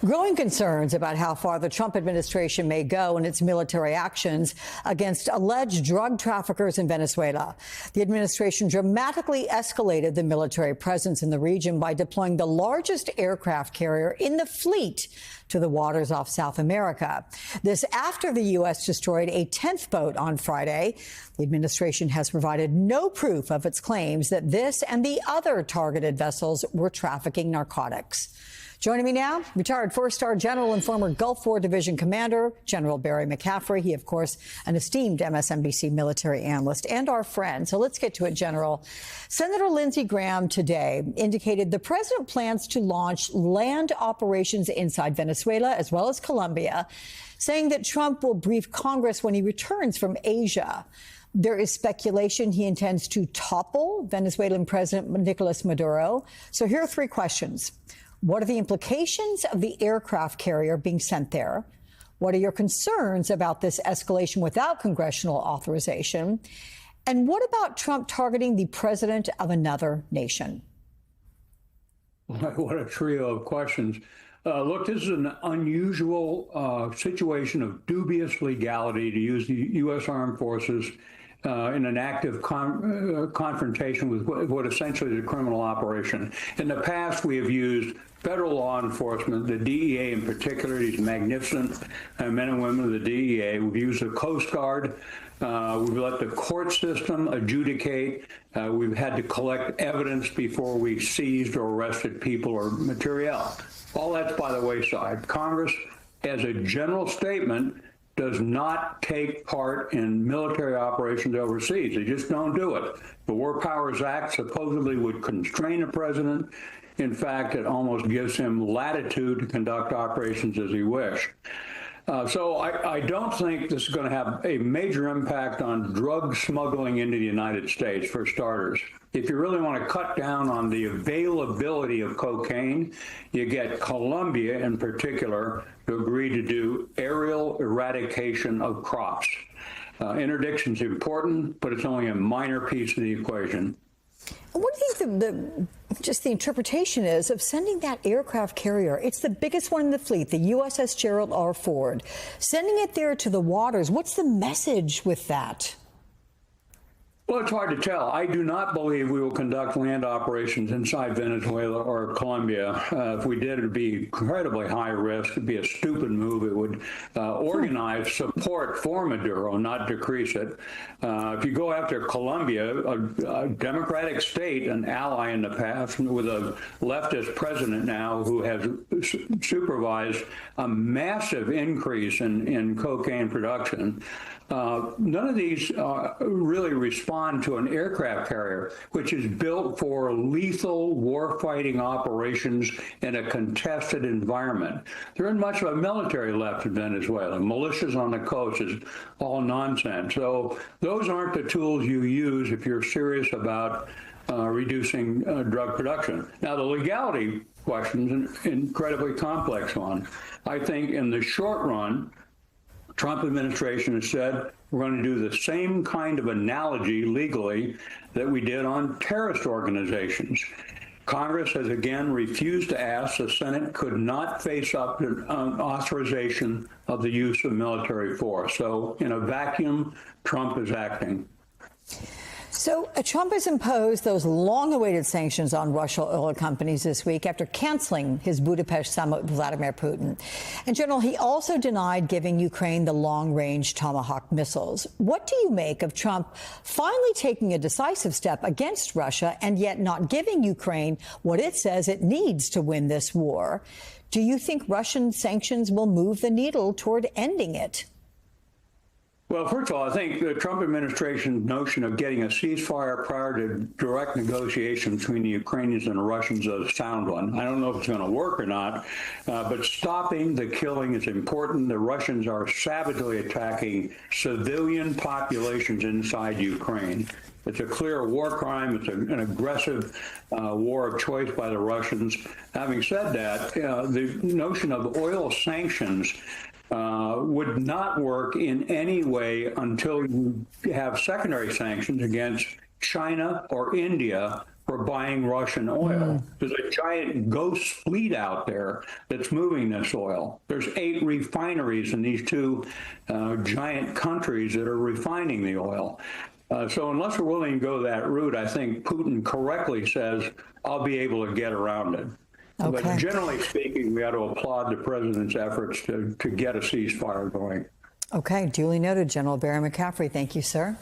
Growing concerns about how far the Trump administration may go in its military actions against alleged drug traffickers in Venezuela. The administration dramatically escalated the military presence in the region by deploying the largest aircraft carrier in the fleet to the waters off South America. This after the U.S. destroyed a 10th boat on Friday. The administration has provided no proof of its claims that this and the other targeted vessels were trafficking narcotics. Joining me now, retired four-star general and former Gulf War Division commander, General Barry McCaffrey. He, of course, an esteemed MSNBC military analyst and our friend. So let's get to it, General. Senator Lindsey Graham today indicated the president plans to launch land operations inside Venezuela as well as Colombia, saying that Trump will brief Congress when he returns from Asia. There is speculation he intends to topple Venezuelan President Nicolas Maduro. So here are three questions. What are the implications of the aircraft carrier being sent there? What are your concerns about this escalation without congressional authorization? And what about Trump targeting the president of another nation? What a trio of questions. Look, this is an unusual situation of dubious legality to use the U.S. Armed Forces in an active confrontation with what essentially is a criminal operation. In the past, we have used federal law enforcement, the DEA in particular, these magnificent men and women of the DEA. We've used the Coast Guard. We've let the court system adjudicate. We've had to collect evidence before we seized or arrested people or material. All that's by the wayside. Congress, as a general statement, does not take part in military operations overseas. They just don't do it. The War Powers Act supposedly would constrain a president. In fact, it almost gives him latitude to conduct operations as he wished. So I don't think this is going to have a major impact on drug smuggling into the United States, for starters. If you really want to cut down on the availability of cocaine, you get Colombia in particular to agree to do aerial eradication of crops. Interdiction is important, but it's only a minor piece of the equation. What do you think just the interpretation is of sending that aircraft carrier? It's the biggest one in the fleet, the USS Gerald R. Ford. Sending it there to the waters, what's the message with that? Well, it's hard to tell. I do not believe we will conduct land operations inside Venezuela or Colombia. If we did, it would be incredibly high risk. It would be a stupid move. It would organize support for Maduro, not decrease it. If you go after Colombia, a democratic state, an ally in the past, with a leftist president now who has supervised a massive increase in cocaine production, none of these really respond to an aircraft carrier, which is built for lethal warfighting operations in a contested environment. There isn't much of a military left in Venezuela. Militias on the coast is all nonsense. So those aren't the tools you use if you're serious about reducing drug production. Now, the legality question is an incredibly complex one. I think in the short run, Trump administration has said we're going to do the same kind of analogy legally that we did on terrorist organizations. Congress has again refused to ask. The Senate could not face up to authorization of the use of military force. So in a vacuum, Trump is acting. So Trump has imposed those long-awaited sanctions on Russian oil companies this week after canceling his Budapest summit with Vladimir Putin. And, General, he also denied giving Ukraine the long-range Tomahawk missiles. What do you make of Trump finally taking a decisive step against Russia and yet not giving Ukraine what it says it needs to win this war? Do you think Russian sanctions will move the needle toward ending it? Well, first of all, I think the Trump administration's notion of getting a ceasefire prior to direct negotiation between the Ukrainians and the Russians is a sound one. I don't know if it's going to work or not, but stopping the killing is important. The Russians are savagely attacking civilian populations inside Ukraine. It's a clear war crime. It's an aggressive war of choice by the Russians. Having said that, the notion of oil sanctions would not work in any way until you have secondary sanctions against China or India for buying Russian oil. There's a giant ghost fleet out there that's moving this oil. There's 8 refineries in these 2 giant countries that are refining the oil. So unless we're willing to go that route, I think Putin correctly says, I'll be able to get around it. Okay. But generally speaking, we ought to applaud the president's efforts to get a ceasefire going. Okay, duly noted, General Barry McCaffrey. Thank you, sir.